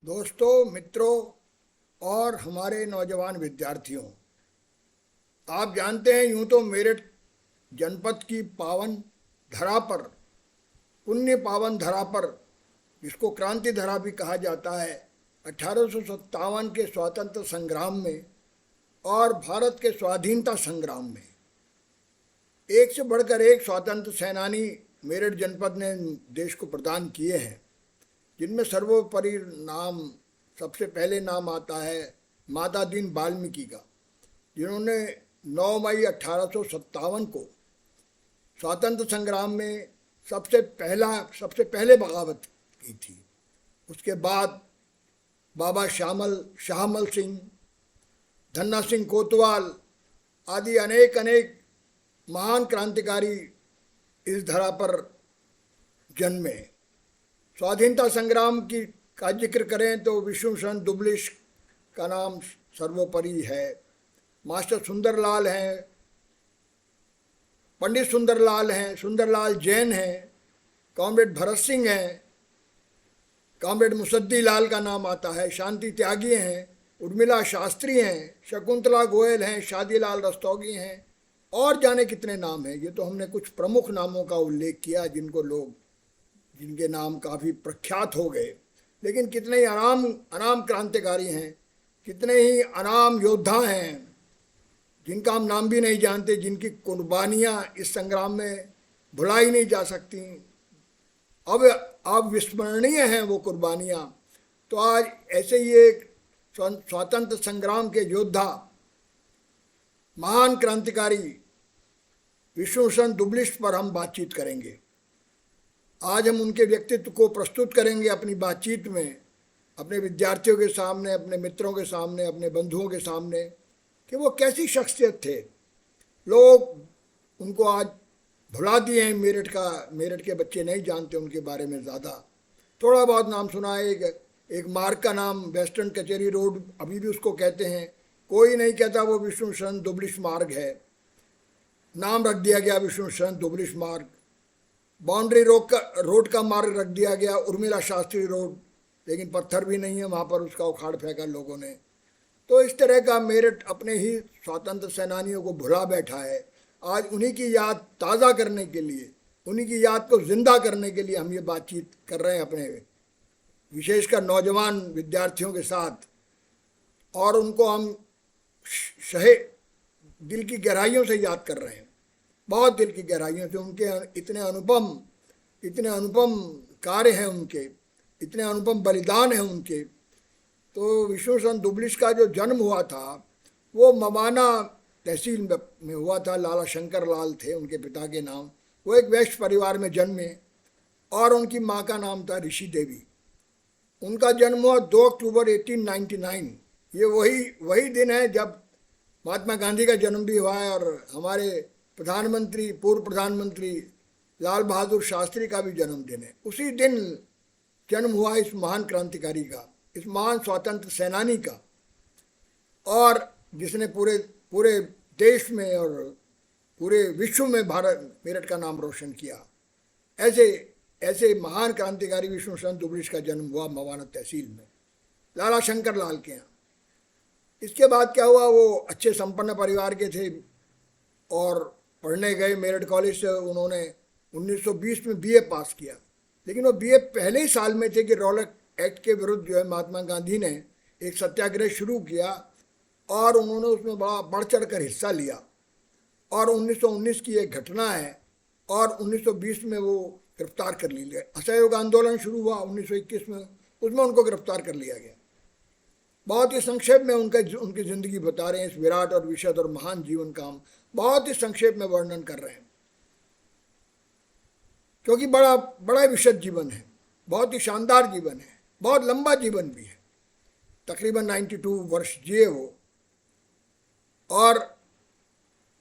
दोस्तों, मित्रों और हमारे नौजवान विद्यार्थियों, आप जानते हैं यूं तो मेरठ जनपद की पावन धरा पर, पुण्य पावन धरा पर, जिसको क्रांति धरा भी कहा जाता है, 1857 के स्वतंत्र संग्राम में और भारत के स्वाधीनता संग्राम में एक से बढ़कर एक स्वतंत्र सेनानी मेरठ जनपद ने देश को प्रदान किए हैं, जिनमें सर्वोपरि नाम, सबसे पहले नाम आता है माता दीन वाल्मीकि का, जिन्होंने 9 मई 1857 को स्वातंत्र संग्राम में सबसे पहले बगावत की थी। उसके बाद बाबा शाहमल सिंह, धन्ना सिंह कोतवाल आदि अनेक अनेक महान क्रांतिकारी इस धरा पर जन्मे। स्वाधीनता संग्राम का जिक्र करें तो विष्णुचंद्र दुबलिश का नाम सर्वोपरि है। मास्टर सुंदरलाल हैं, पंडित सुंदरलाल हैं, सुंदरलाल जैन हैं, कॉमरेड भरत सिंह हैं, कॉमरेड मुसद्दी लाल का नाम आता है, शांति त्यागी हैं, उर्मिला शास्त्री हैं, शकुंतला गोयल हैं, शादीलाल रस्तोगी हैं, और जाने कितने नाम हैं। ये तो हमने कुछ प्रमुख नामों का उल्लेख किया जिनके नाम काफ़ी प्रख्यात हो गए, लेकिन कितने ही अनाम क्रांतिकारी हैं, कितने ही अनाम योद्धा हैं जिनका हम नाम भी नहीं जानते, जिनकी कुर्बानियाँ इस संग्राम में भुलाई नहीं जा सकती। अब विस्मरणीय हैं वो कुर्बानियाँ। तो आज ऐसे ही एक स्वतंत्र संग्राम के योद्धा, महान क्रांतिकारी विष्णुचंद्र दुबलिश पर हम बातचीत करेंगे। आज हम उनके व्यक्तित्व को प्रस्तुत करेंगे अपनी बातचीत में, अपने विद्यार्थियों के सामने, अपने मित्रों के सामने, अपने बंधुओं के सामने, कि वो कैसी शख्सियत थे। लोग उनको आज भुला दिए हैं। मेरठ के बच्चे नहीं जानते उनके बारे में ज़्यादा, थोड़ा बहुत नाम सुना है। एक मार्ग का नाम वेस्टर्न कचहरी रोड अभी भी उसको कहते हैं, कोई नहीं कहता वो विष्णुचंद्र दुबलिश मार्ग है, नाम रख दिया गया विष्णुचंद्र दुबलिश मार्ग। बाउंड्री रोड का मार्ग रख दिया गया उर्मिला शास्त्री रोड, लेकिन पत्थर भी नहीं है वहाँ पर, उसका उखाड़ फेंका लोगों ने। तो इस तरह का मेरठ अपने ही स्वतंत्र सेनानियों को भुला बैठा है। आज उन्हीं की याद ताज़ा करने के लिए, उन्हीं की याद को जिंदा करने के लिए हम ये बातचीत कर रहे हैं अपने विशेषकर नौजवान विद्यार्थियों के साथ, और उनको हम शहे दिल की गहराइयों से याद कर रहे हैं, बहुत दिल की गहराइयों से। उनके इतने अनुपम कार्य हैं, उनके इतने अनुपम बलिदान हैं उनके। तो विष्णुचंद्र दुबलिश का जो जन्म हुआ था वो मवाना तहसील में हुआ था। लाला शंकर लाल थे उनके पिता के नाम। वो एक वैश्य परिवार में जन्मे और उनकी माँ का नाम था ऋषि देवी। उनका जन्म हुआ 2 अक्टूबर 1899। ये वही दिन है जब महात्मा गांधी का जन्म भी हुआ है, और हमारे पूर्व प्रधानमंत्री लाल बहादुर शास्त्री का भी जन्मदिन है। उसी दिन जन्म हुआ इस महान क्रांतिकारी का, इस महान स्वतंत्र सेनानी का, और जिसने पूरे देश में और पूरे विश्व में मेरठ का नाम रोशन किया। ऐसे महान क्रांतिकारी विष्णुचंद्र दुबलिश का जन्म हुआ मवाना तहसील में, लाला शंकर लाल के यहाँ। इसके बाद क्या हुआ, वो अच्छे संपन्न परिवार के थे और पढ़ने गए मेरठ कॉलेज से। उन्होंने 1920 में बीए पास किया, लेकिन वो बीए पहले ही साल में थे कि रॉलेट एक्ट के विरुद्ध जो है महात्मा गांधी ने एक सत्याग्रह शुरू किया, और उन्होंने उसमें बड़ा बढ़ चढ़ कर हिस्सा लिया। और 1919 की एक घटना है, और 1920 में वो गिरफ्तार कर लिया। असहयोग आंदोलन शुरू हुआ 1921 में, उसमें उनको गिरफ्तार कर लिया गया। बहुत ही संक्षेप में उनकी ज़िंदगी बता रहे हैं। इस विराट और विशद और महान जीवन का हम बहुत ही संक्षेप में वर्णन कर रहे हैं, क्योंकि बड़ा विशद जीवन है, बहुत ही शानदार जीवन है, बहुत लंबा जीवन भी है। तकरीबन 92 वर्ष जिए वो। और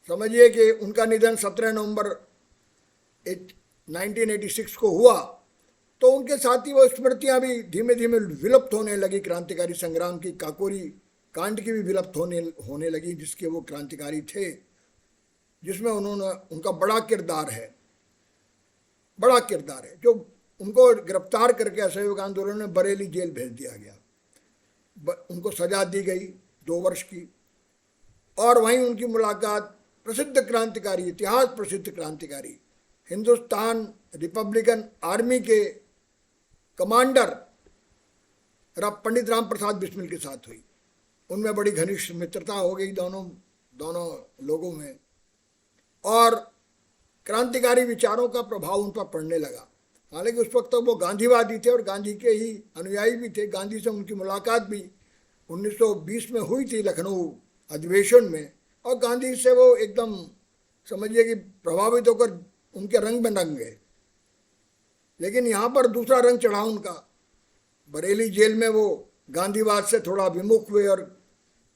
समझिए कि उनका निधन 17 नवंबर 1986 को हुआ, तो उनके साथ ही वो स्मृतियाँ भी धीमे धीमे विलुप्त होने लगी। क्रांतिकारी संग्राम की, काकोरी कांड की भी विलुप्त होने लगी, जिसके वो क्रांतिकारी थे, जिसमें उनका बड़ा किरदार है, जो उनको गिरफ्तार करके असहयोग आंदोलन में बरेली जेल भेज दिया गया। उनको सजा दी गई 2 वर्ष की। और वहीं उनकी मुलाकात प्रसिद्ध क्रांतिकारी, इतिहास प्रसिद्ध क्रांतिकारी, हिंदुस्तान रिपब्लिकन आर्मी के कमांडर पंडित राम प्रसाद बिस्मिल के साथ हुई। उनमें बड़ी घनिष्ठ मित्रता हो गई दोनों लोगों में, और क्रांतिकारी विचारों का प्रभाव उन पर पड़ने लगा। हालांकि उस वक्त तक वो गांधीवादी थे और गांधी के ही अनुयायी भी थे। गांधी से उनकी मुलाकात भी 1920 में हुई थी लखनऊ अधिवेशन में, और गांधी से वो एकदम समझिए कि प्रभावित होकर उनके रंग में रंग गए। लेकिन यहाँ पर दूसरा रंग चढ़ा उनका। बरेली जेल में वो गांधीवाद से थोड़ा विमुख हुए और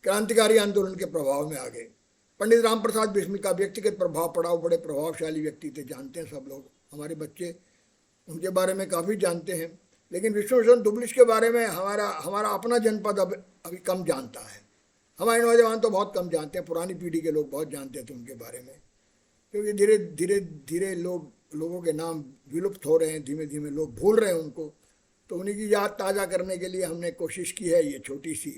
क्रांतिकारी आंदोलन के प्रभाव में आ गए। पंडित राम प्रसाद बिस्मिल का व्यक्तिगत प्रभाव पड़ा, वो बड़े प्रभावशाली व्यक्ति थे, जानते हैं सब लोग, हमारे बच्चे उनके बारे में काफ़ी जानते हैं। लेकिन विष्णुभूषण दुबलिश के बारे में हमारा अपना जनपद अभी कम जानता है। हमारे नौजवान तो बहुत कम जानते हैं, पुरानी पीढ़ी के लोग बहुत जानते थे उनके बारे में, क्योंकि धीरे धीरे लोगों के नाम विलुप्त हो रहे हैं, धीमे धीमे लोग भूल रहे हैं उनको। तो उन्हीं की याद ताज़ा करने के लिए हमने कोशिश की है ये छोटी सी।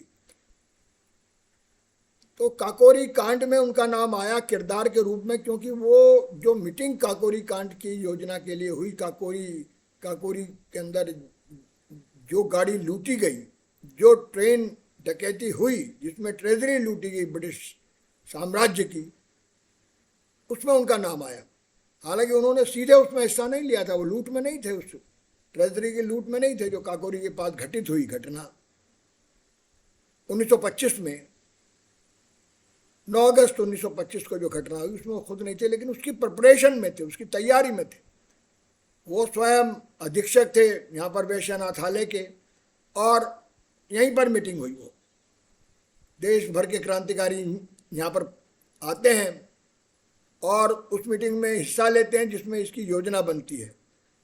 तो काकोरी कांड में उनका नाम आया किरदार के रूप में, क्योंकि वो जो मीटिंग काकोरी कांड की योजना के लिए हुई, काकोरी के अंदर जो गाड़ी लूटी गई, जो ट्रेन डकैती हुई, जिसमें ट्रेजरी लूटी गई ब्रिटिश साम्राज्य की, उसमें उनका नाम आया। हालांकि उन्होंने सीधे उसमें हिस्सा नहीं लिया था, वो लूट में नहीं थे, उस ट्रेजरी की लूट में नहीं थे जो काकोरी के पास घटित हुई घटना 1925 में। 9 अगस्त 1925 को जो घटना हुई उसमें वो खुद नहीं थे, लेकिन उसकी प्रिपरेशन में थे, उसकी तैयारी में थे। वो स्वयं अधीक्षक थे यहाँ पर वैश्यनाथालय के, और यहीं पर मीटिंग हुई। वो देश भर के क्रांतिकारी यहाँ पर आते हैं और उस मीटिंग में हिस्सा लेते हैं जिसमें इसकी योजना बनती है।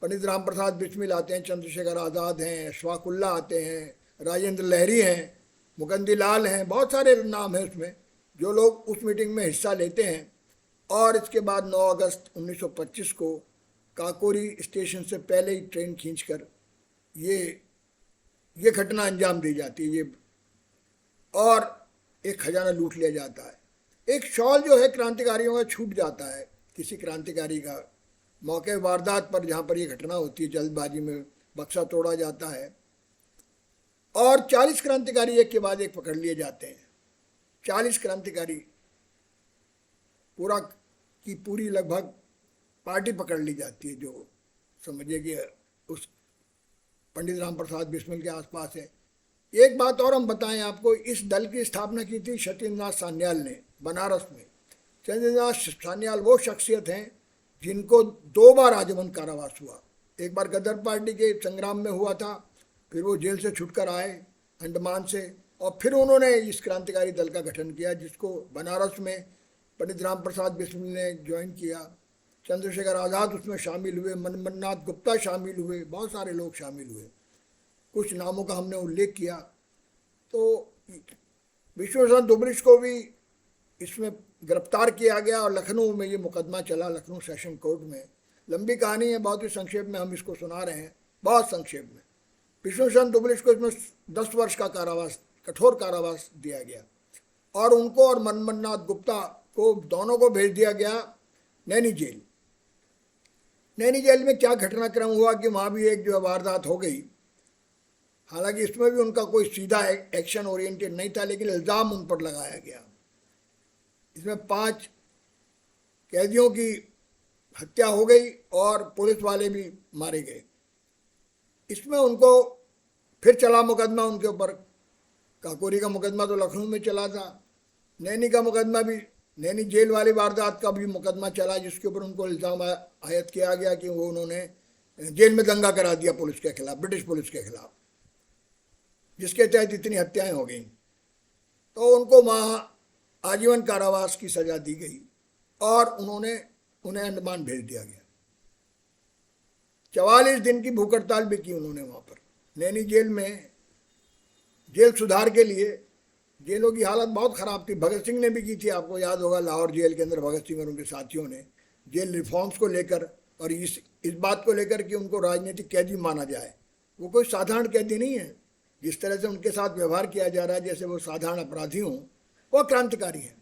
पंडित राम प्रसाद बिस्मिल आते हैं, चंद्रशेखर आज़ाद हैं, अशफाक उल्लाह आते हैं, राजेंद्र लहरी हैं, मुकंदी लाल हैं, बहुत सारे नाम हैं उसमें जो लोग उस मीटिंग में हिस्सा लेते हैं। और इसके बाद 9 अगस्त 1925 को काकोरी स्टेशन से पहले ही ट्रेन खींचकर ये घटना अंजाम दी जाती है, ये, और एक खजाना लूट लिया जाता है। एक शॉल जो है क्रांतिकारियों का छूट जाता है, किसी क्रांतिकारी का मौके वारदात पर, जहाँ पर ये घटना होती है, जल्दबाजी में बक्सा तोड़ा जाता है, और 40 क्रांतिकारी एक के बाद एक पकड़ लिए जाते हैं। 40 क्रांतिकारी पूरी लगभग पार्टी पकड़ ली जाती है, जो समझिए कि उस पंडित राम प्रसाद बिस्मिल के आसपास है। एक बात और हम बताएं आपको, इस दल की स्थापना की थी सत्येंद्रनाथ सान्याल ने बनारस में। सत्येंद्रनाथ सान्याल वो शख्सियत हैं जिनको 2 बार आजीवन कारावास हुआ। एक बार गदर पार्टी के संग्राम में हुआ था, फिर वो जेल से छुटकर आए अंडमान से, और फिर उन्होंने इस क्रांतिकारी दल का गठन किया, जिसको बनारस में पंडित राम प्रसाद बिस्मिल ने ज्वाइन किया। चंद्रशेखर आज़ाद उसमें शामिल हुए, मनमन्नाथ गुप्ता शामिल हुए, बहुत सारे लोग शामिल हुए। कुछ नामों का हमने उल्लेख किया। तो विष्णुभूषण दुबलिश को भी इसमें गिरफ्तार किया गया और लखनऊ में ये मुकदमा चला, लखनऊ सेशन कोर्ट में। लंबी कहानी है, बहुत ही संक्षेप में हम इसको सुना रहे हैं, बहुत संक्षेप में। विष्णुभूषण दुबलिश को इसमें 10 वर्ष का कारावास, कठोर कारावास दिया गया, और उनको और मनमन्नाथ गुप्ता को, दोनों को भेज दिया गया नैनी जेल। नैनी जेल में क्या घटनाक्रम हुआ कि वहाँ भी एक जो वारदात हो गई। हालांकि इसमें भी उनका कोई सीधा एक्शन ओरिएंटेड नहीं था, लेकिन इल्ज़ाम उन पर लगाया गया। इसमें 5 कैदियों की हत्या हो गई और पुलिस वाले भी मारे गए। इसमें उनको फिर चला मुकदमा उनके ऊपर। काकोरी का मुकदमा तो लखनऊ में चला था, नैनी का मुकदमा भी, नैनी जेल वाली वारदात का भी मुकदमा चला, जिसके ऊपर उनको इल्ज़ाम आयद किया गया कि वो उन्होंने जेल में दंगा करा दिया पुलिस के खिलाफ, ब्रिटिश पुलिस के खिलाफ, जिसके तहत इतनी हत्याएं हो गई। तो उनको वहाँ आजीवन कारावास की सज़ा दी गई और उन्हें अंडमान भेज दिया गया। 44 दिन की भूख हड़ताल भी की उन्होंने वहाँ पर नैनी जेल में। जेल सुधार के लिए जेलों की हालत बहुत ख़राब थी। भगत सिंह ने भी की थी, आपको याद होगा, लाहौर जेल के अंदर भगत सिंह और उनके साथियों ने जेल रिफॉर्म्स को लेकर और इस बात को लेकर कि उनको राजनीतिक कैदी माना जाए। वो कोई साधारण कैदी नहीं है, जिस तरह से उनके साथ व्यवहार किया जा रहा है जैसे वो साधारण अपराधी हों, वो क्रांतिकारी है।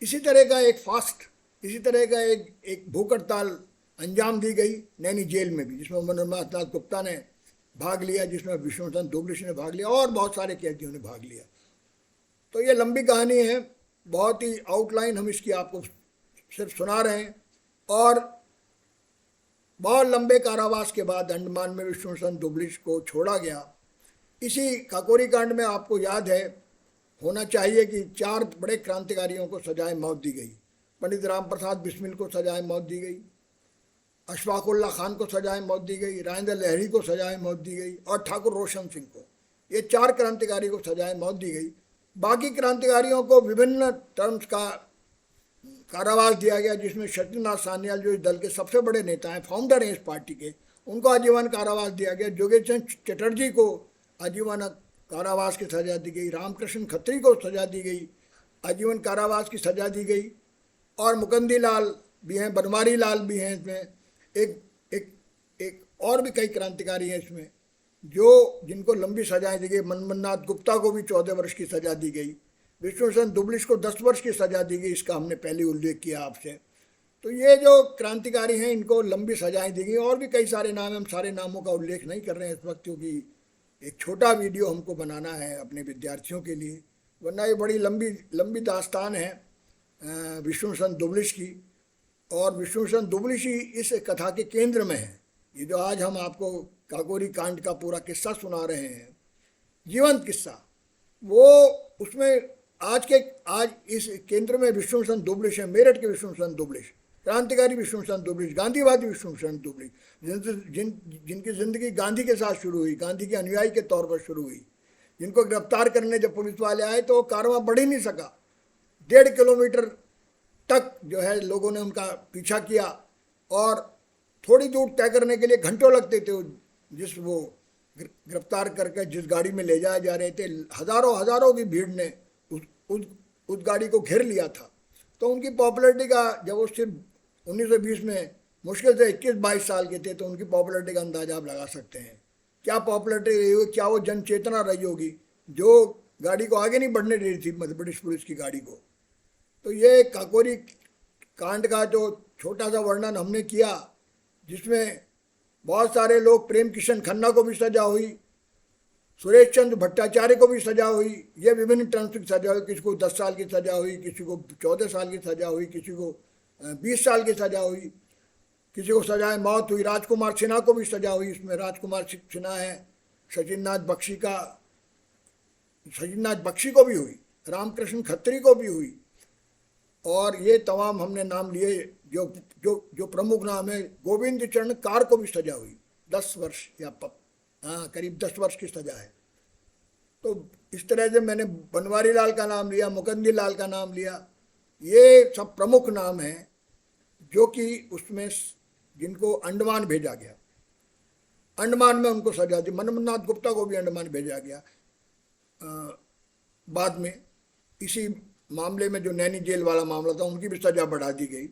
इसी तरह का एक फास्ट, इसी तरह का एक भूख हड़ताल अंजाम दी गई नैनी जेल में भी, जिसमें मनोरमानाथ गुप्ता ने भाग लिया, जिसमें विष्णुचंद्र दुबलिश ने भाग लिया और बहुत सारे कैदियों ने भाग लिया। तो ये लंबी कहानी है, बहुत ही आउटलाइन हम इसकी आपको सिर्फ सुना रहे हैं। और बहुत लंबे कारावास के बाद अंडमान में विष्णुचंद्र दुबलिश को छोड़ा गया। इसी काकोरी कांड में आपको याद है, होना चाहिए कि 4 बड़े क्रांतिकारियों को सजाए मौत दी गई। पंडित राम प्रसाद बिस्मिल को सजाए मौत दी गई, अशफाकुल्ला खान को सजाए मौत दी गई, राजेंद्र लहरी को सजाए मौत दी गई और ठाकुर रोशन सिंह को। ये 4 क्रांतिकारी को सजाए मौत दी गई। बाकी क्रांतिकारियों को विभिन्न टर्म्स का कारावास दिया गया, जिसमें शत्रुनाथ सान्याल जो इस दल के सबसे बड़े नेता हैं, फाउंडर हैं इस पार्टी के, उनको आजीवन कारावास दिया गया। जोगेश चंद चटर्जी को आजीवन कारावास की सजा दी गई, रामकृष्ण खत्री को सजा दी गई, आजीवन कारावास की सजा दी गई। और मुकंदी लाल भी हैं, बनवारी लाल भी हैं इसमें, एक एक एक और भी कई क्रांतिकारी हैं इसमें जो जिनको लंबी सजाएं दी गई। मनमन्नाथ गुप्ता को भी 14 वर्ष की सजा दी गई, विष्णुचंद्र दुबलिश को 10 वर्ष की सजा दी गई, इसका हमने पहले उल्लेख किया आपसे। तो ये जो क्रांतिकारी हैं इनको लंबी सजाएं दी गई। और भी कई सारे नाम, हम सारे नामों का उल्लेख नहीं कर रहे हैं इस वक्त, क्योंकि एक छोटा वीडियो हमको बनाना है अपने विद्यार्थियों के लिए, वरना ये बड़ी लंबी लंबी दास्तान है विष्णुचंद्र दुबलिश की। और विष्णुचंद्र दुबलिश ही इस कथा के केंद्र में है। ये जो आज हम आपको काकोरी कांड का पूरा किस्सा सुना रहे हैं, जीवंत किस्सा, वो उसमें आज इस केंद्र में विष्णुचंद्र दुबलिश है, मेरठ के विष्णुचंद्र दुबलिश, क्रांतिकारी विष्णुचंद्र दुबलिश, गांधीवादी विष्णुचंद्र दुबलिश, जिनकी जिंदगी गांधी के साथ शुरू हुई, गांधी के अनुयायी के तौर पर शुरू हुई, जिनको गिरफ्तार करने जब पुलिस वाले आए तो कारवां बढ़ ही नहीं सका। 1.5 किलोमीटर तक जो है लोगों ने उनका पीछा किया और थोड़ी दूर तय करने के लिए घंटों लगते थे। जिस वो गिरफ्तार करके जिस गाड़ी में ले जाए जा रहे थे, हजारों की भीड़ ने उस गाड़ी को घेर लिया था। तो उनकी पॉपुलैरिटी का, जब वो सिर्फ 1920 में मुश्किल से 21-22 साल के थे, तो उनकी पॉपुलैरिटी का अंदाजा आप लगा सकते हैं। क्या पॉपुलैरिटी रही होगी, क्या वो जन चेतना रही होगी जो गाड़ी को आगे नहीं बढ़ने दे रही थी, मध्य प्रदेश पुलिस की गाड़ी को। तो ये काकोरी कांड का जो छोटा सा वर्णन हमने किया, जिसमें बहुत सारे लोग, प्रेम किशन खन्ना को भी सजा हुई, सुरेश चंद्र भट्टाचार्य को भी सजा हुई, ये विभिन्न टर्म्स की सजा हुई। किसी को 10 साल की सजा हुई, किसी को 14 साल की सजा हुई, किसी को 20 साल की सजा हुई, किसी को सजाए मौत हुई। राजकुमार सिन्हा को भी सजा हुई, इसमें राजकुमार सिन्हा है, सचिननाथ बख्शी को भी हुई, रामकृष्ण खत्री को भी हुई। और ये तमाम हमने नाम लिए, जो जो जो प्रमुख नाम है। गोविंद चरण कार को भी सजा हुई, 10 वर्ष या करीब 10 वर्ष की सजा है। तो इस तरह से मैंने बनवारी लाल का नाम लिया, मुकंदी लाल का नाम लिया, ये सब प्रमुख नाम हैं जो कि उसमें जिनको अंडमान भेजा गया, अंडमान में उनको सजा दी। मनमन्नाथ गुप्ता को भी अंडमान भेजा गया। बाद में इसी मामले में जो नैनी जेल वाला मामला था, उनकी भी सज़ा बढ़ा दी गई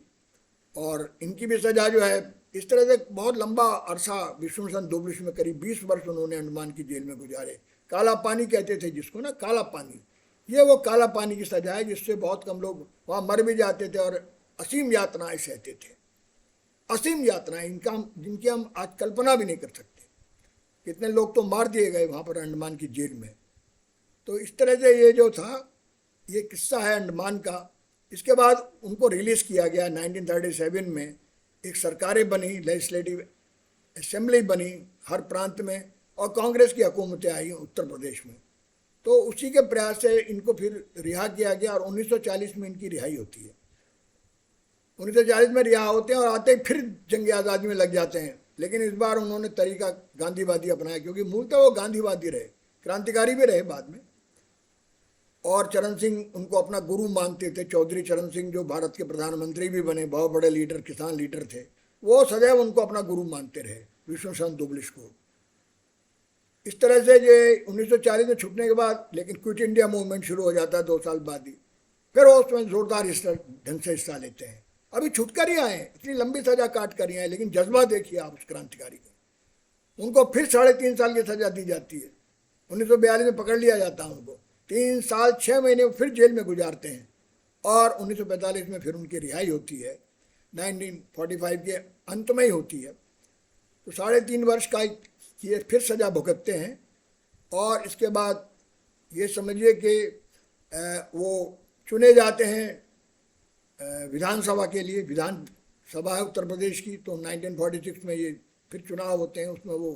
और इनकी भी सज़ा जो है, इस तरह से बहुत लंबा अरसा विष्णुचंद्र दुबलिश में करीब 20 वर्ष उन्होंने अंडमान की जेल में गुजारे। काला पानी कहते थे जिसको ना, काला पानी, ये वो काला पानी की सज़ा है जिससे बहुत कम लोग वहाँ मर भी जाते थे और असीम यातनाएं सहते थे। असीम यातनाएं, जिनकी हम आज कल्पना भी नहीं कर सकते। कितने लोग तो मार दिए गए वहाँ पर अंडमान की जेल में। तो इस तरह से ये जो था, ये किस्सा है अंडमान का। इसके बाद उनको रिलीज़ किया गया 1937 में। एक सरकारें बनी, लेजिस्लेटिव असेंबली बनी हर प्रांत में, और कांग्रेस की हुकूमतें आई उत्तर प्रदेश में। तो उसी के प्रयास से इनको फिर रिहा किया गया और 1940 में इनकी रिहाई होती है। 1940 में रिहा होते हैं और आते ही फिर जंग आज़ादी में लग जाते हैं। लेकिन इस बार उन्होंने तरीका गांधीवादी अपनाया, क्योंकि मूलतः वो गांधीवादी रहे, क्रांतिकारी भी रहे बाद में। और चरण सिंह उनको अपना गुरु मानते थे, चौधरी चरण सिंह जो भारत के प्रधानमंत्री भी बने, बहुत बड़े लीडर, किसान लीडर थे, वो सदैव उनको अपना गुरु मानते रहे, विष्णुचंद्र दुबलिश को। इस तरह से ये 1940 में छूटने के बाद, लेकिन क्विट इंडिया मूवमेंट शुरू हो जाता है 2 साल बाद ही, फिर वो उसमें जोरदार ढंग से हिस्सा लेते हैं। अभी छूट कर ही आए, इतनी लंबी सजा काट कर ही आए, लेकिन जज्बा देखिए आप उस क्रांतिकारी का। उनको फिर 3.5 साल की सजा दी जाती है 1942 में पकड़ लिया जाता है उनको, 3 साल 6 महीने फिर जेल में गुजारते हैं और 1945 में फिर उनकी रिहाई होती है, 1945 के अंत में ही होती है। तो 3.5 वर्ष का ये फिर सज़ा भुगतते हैं और इसके बाद ये समझिए कि वो चुने जाते हैं विधानसभा के लिए। विधानसभा है उत्तर प्रदेश की, तो 1946 में ये फिर चुनाव होते हैं, उसमें वो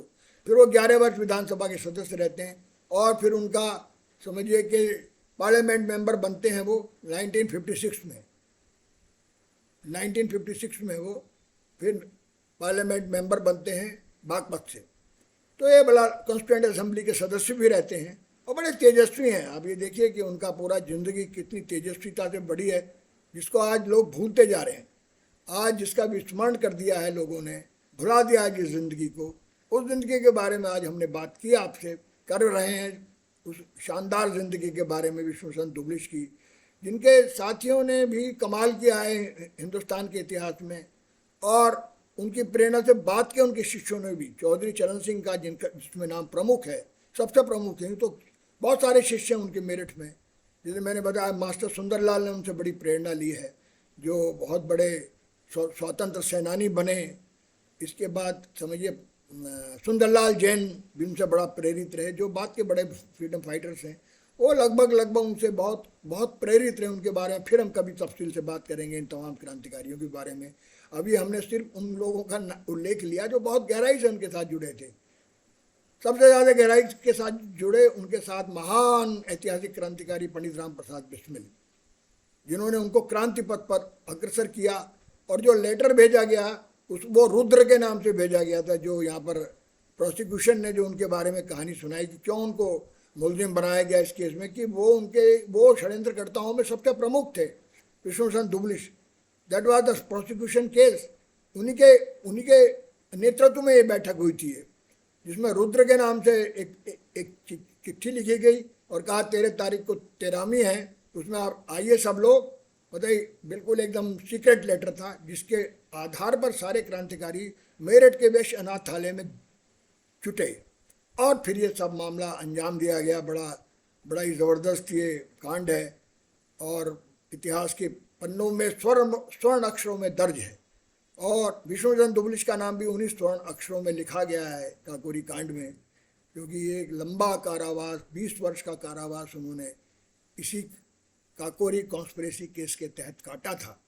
फिर वो 11 वर्ष विधानसभा के सदस्य रहते हैं और फिर उनका समझिए कि पार्लियामेंट मेंबर बनते हैं वो 1956 में। 1956 में वो फिर पार्लियामेंट मेंबर बनते हैं बागपत से। तो ये बड़ा कॉन्स्टिट्यूएंट असेंबली के सदस्य भी रहते हैं और बड़े तेजस्वी हैं। आप ये देखिए कि उनका पूरा ज़िंदगी कितनी तेजस्विता से बड़ी है, जिसको आज लोग भूलते जा रहे हैं। आज जिसका विस्मरण कर दिया है लोगों ने, भुला दिया है जिस ज़िंदगी को, उस ज़िंदगी के बारे में आज हमने बात की, आपसे कर रहे हैं उस शानदार ज़िंदगी के बारे में विष्णु चंद्र दुग्लिश की, जिनके साथियों ने भी कमाल किया है हिंदुस्तान के इतिहास में। और उनकी प्रेरणा से बात के उनके शिष्यों ने भी, चौधरी चरण सिंह का जिसमें नाम प्रमुख है, सबसे प्रमुख है, तो बहुत सारे शिष्य हैं उनके मेरिट में। जैसे मैंने बताया मास्टर सुंदरलाल ने उनसे बड़ी प्रेरणा ली है, जो बहुत बड़े स्वतंत्र सेनानी बने। इसके बाद समझिए सुंदरलाल जैन भी उनसे बड़ा प्रेरित रहे, जो बाद के बड़े फ्रीडम फाइटर्स हैं, वो लगभग उनसे बहुत बहुत प्रेरित रहे। उनके बारे में फिर हम कभी तफसील से बात करेंगे, इन तमाम क्रांतिकारियों के बारे में। अभी हमने सिर्फ उन लोगों का उल्लेख लिया जो बहुत गहराई से उनके साथ जुड़े थे। सबसे ज़्यादा गहराई के साथ जुड़े उनके साथ महान ऐतिहासिक क्रांतिकारी पंडित राम प्रसाद बिस्मिल, जिन्होंने उनको क्रांति पथ पर अग्रसर किया। और जो लेटर भेजा गया वो रुद्र के नाम से भेजा गया था, जो यहाँ पर प्रोसिक्यूशन ने जो उनके बारे में कहानी सुनाई कि क्यों उनको मुलजिम बनाया गया इस केस में, कि वो षड्यंत्रकर्ताओं में सबसे प्रमुख थे, विष्णु चंद्र दुग्लिश। That was the prosecution case. उन्हीं के नेतृत्व में ये बैठक हुई थी, जिसमें रुद्र के नाम से एक चिट्ठी लिखी गई और कहा 13 तारीख को तेरामी है, उसमें आप आइए सब लोग। बताइए, बिल्कुल एकदम सीक्रेट लेटर था, जिसके आधार पर सारे क्रांतिकारी मेरठ के वैश्य अनाथालय में जुटे और फिर ये सब मामला अंजाम दिया गया। बड़ा ही ज़बरदस्त ये कांड है और इतिहास के पन्नों में स्वर्ण अक्षरों में दर्ज है। और विष्णु चंद्र दुग्लिश का नाम भी उन्हीं स्वर्ण अक्षरों में लिखा गया है काकोरी कांड में, क्योंकि ये एक लंबा कारावास, 20 वर्ष का कारावास उन्होंने इसी काकोरी कॉन्स्पिरेसी केस के तहत काटा था।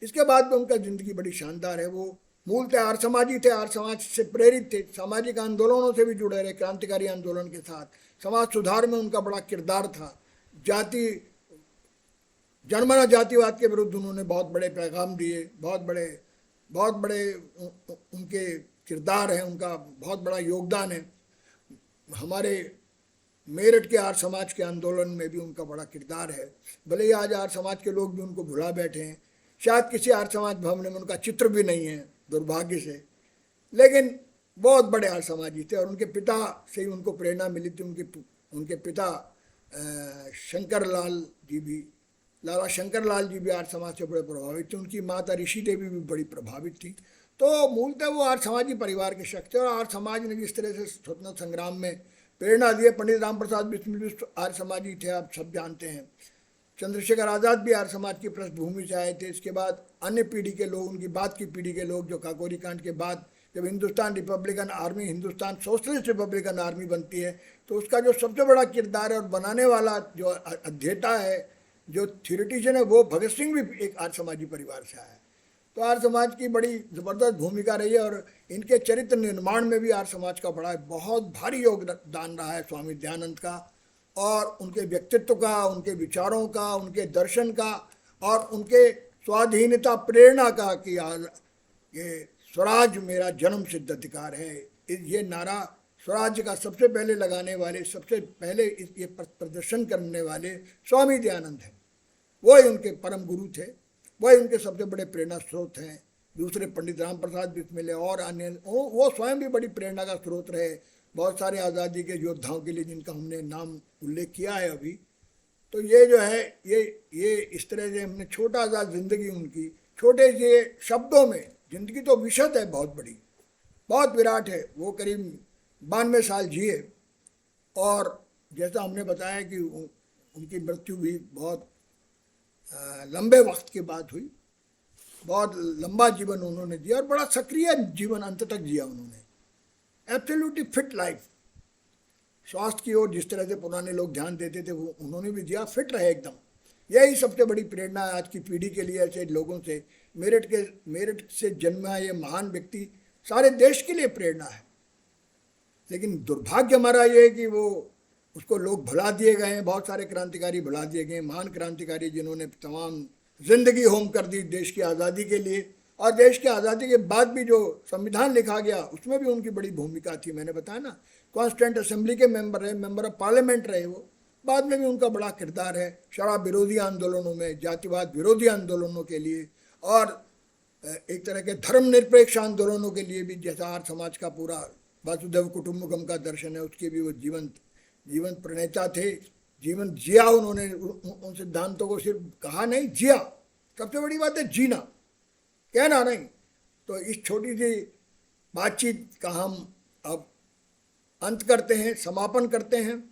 इसके बाद में उनका ज़िंदगी बड़ी शानदार है। वो मूलतः आर्य समाजी थे, आर्य समाज से प्रेरित थे, सामाजिक आंदोलनों से भी जुड़े रहे, क्रांतिकारी आंदोलन के साथ। समाज सुधार में उनका बड़ा किरदार था। जनमना जातिवाद के विरुद्ध उन्होंने बहुत बड़े पैगाम दिए, बहुत बड़े उनके किरदार हैं, उनका बहुत बड़ा योगदान है। हमारे मेरठ के आर्य समाज के आंदोलन में भी उनका बड़ा किरदार है। भले ही आज आर्य समाज के लोग भी उनको भुला बैठे हैं, शायद किसी आर्य समाज भवन में उनका चित्र भी नहीं है दुर्भाग्य से, लेकिन बहुत बड़े आर्य समाजी थे। और उनके पिता से ही उनको प्रेरणा मिली थी। उनके पिता लाला शंकर लाल जी भी आर्य समाज से बड़े प्रभावित थे। उनकी माता ऋषि देवी भी बड़ी प्रभावित थी। तो मूलतः वो आर्य समाजी परिवार के शख्स थे। और आर्य समाज ने जिस तरह से स्वतंत्रता संग्राम में प्रेरणा दी, पंडित राम प्रसाद बिस्मिल भी आर्य समाजी थे, आप सब जानते हैं। चंद्रशेखर आज़ाद भी आर्य समाज की पृष्ठभूमि से आए थे। इसके बाद अन्य पीढ़ी के लोग, उनकी बाद की पीढ़ी के लोग, जो काकोरी कांड के बाद जब Hindustan Republican army, Hindustan socialist Republican army बनती है, तो उसका जो सबसे बड़ा किरदार है और बनाने वाला जो अध्येता है, जो थियोरिटिशियन है, वो भगत सिंह भी एक आर्य समाजी परिवार से आया है। तो आर्य समाज की बड़ी ज़बरदस्त भूमिका रही है और इनके चरित्र निर्माण में भी आर्य समाज का बहुत भारी योगदान रहा है स्वामी दयानंद का, और उनके व्यक्तित्व का, उनके विचारों का, उनके दर्शन का और उनके स्वाधीनता प्रेरणा का कि ये स्वराज मेरा जन्म सिद्ध अधिकार है। ये नारा स्वराज्य का सबसे पहले लगाने वाले, सबसे पहले ये प्रदर्शन करने वाले स्वामी दयानंद हैं। वही उनके परम गुरु थे, वही उनके सबसे बड़े प्रेरणा स्रोत हैं। दूसरे पंडित राम प्रसाद बिस्मिल और अन्य, वो स्वयं भी बड़ी प्रेरणा का स्रोत रहे बहुत सारे आज़ादी के योद्धाओं के लिए, जिनका हमने नाम उल्लेख किया है अभी। तो ये जो है, ये इस तरह से हमने छोटा सा जिंदगी उनकी, छोटे से शब्दों में, जिंदगी तो विशद है बहुत बड़ी, बहुत विराट है। वो करीब 92 साल जिए और जैसा हमने बताया कि उनकी मृत्यु भी बहुत लंबे वक्त के बाद हुई। बहुत लंबा जीवन उन्होंने जिया और बड़ा सक्रिय जीवन अंत तक जिया उन्होंने। Absolutely fit life. स्वास्थ्य की ओर जिस तरह से पुराने लोग ध्यान देते थे वो उन्होंने भी दिया, फिट रहे एकदम। यही सबसे बड़ी प्रेरणा है आज की पीढ़ी के लिए। ऐसे लोगों से, मेरठ से जन्मा ये महान व्यक्ति सारे देश के लिए प्रेरणा है। लेकिन दुर्भाग्य हमारा ये है कि वो उसको लोग भुला दिए गए हैं। बहुत सारे क्रांतिकारी भुला दिए गए, महान क्रांतिकारी जिन्होंने तमाम जिंदगी होम कर दी देश की आज़ादी के लिए। और देश की आज़ादी के बाद भी जो संविधान लिखा गया उसमें भी उनकी बड़ी भूमिका थी। मैंने बताया ना, कॉन्स्टिट्यूंट असेंबली के मेंबर रहे, मेंबर ऑफ पार्लियामेंट रहे वो। बाद में भी उनका बड़ा किरदार है शराब विरोधी आंदोलनों में, जातिवाद विरोधी आंदोलनों के लिए और एक तरह के धर्मनिरपेक्ष आंदोलनों के लिए भी। जैसा आर्य समाज का पूरा वासुदेव कुटुंबकम का दर्शन है, उसके भी वो जीवन प्रणेता थे। जीवन जिया उन्होंने, उन सिद्धांतों को सिर्फ कहा नहीं, जिया। सबसे बड़ी बात है जीना, कहना नहीं। तो इस छोटी सी बातचीत का हम अब अंत करते हैं, समापन करते हैं,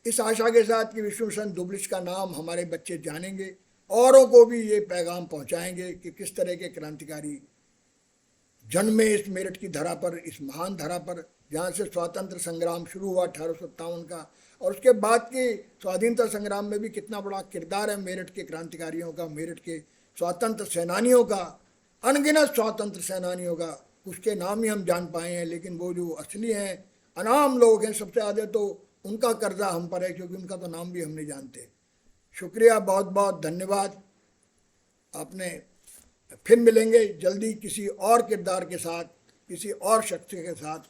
इस आशा के साथ कि विष्णु शरण दुबलिश का नाम हमारे बच्चे जानेंगे, औरों को भी ये पैगाम पहुंचाएंगे कि किस तरह के क्रांतिकारी जन्मे इस मेरठ की धरा पर, इस महान धरा पर, जहाँ से स्वतंत्र संग्राम शुरू हुआ 1857 का। और उसके बाद के स्वाधीनता संग्राम में भी कितना बड़ा किरदार है मेरठ के क्रांतिकारियों का, मेरठ के स्वतंत्र सेनानियों का, अनगिनत स्वतंत्र सेनानियों का। उसके नाम ही हम जान पाए हैं, लेकिन वो जो असली हैं, अनाम लोग हैं, सबसे ज़्यादा तो उनका कर्जा हम पर है, क्योंकि उनका तो नाम भी हम नहीं जानते। शुक्रिया, बहुत बहुत धन्यवाद। आपने फिर मिलेंगे जल्दी किसी और किरदार के साथ, किसी और शख्स के साथ।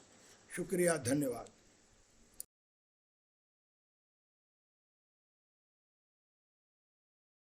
शुक्रिया, धन्यवाद।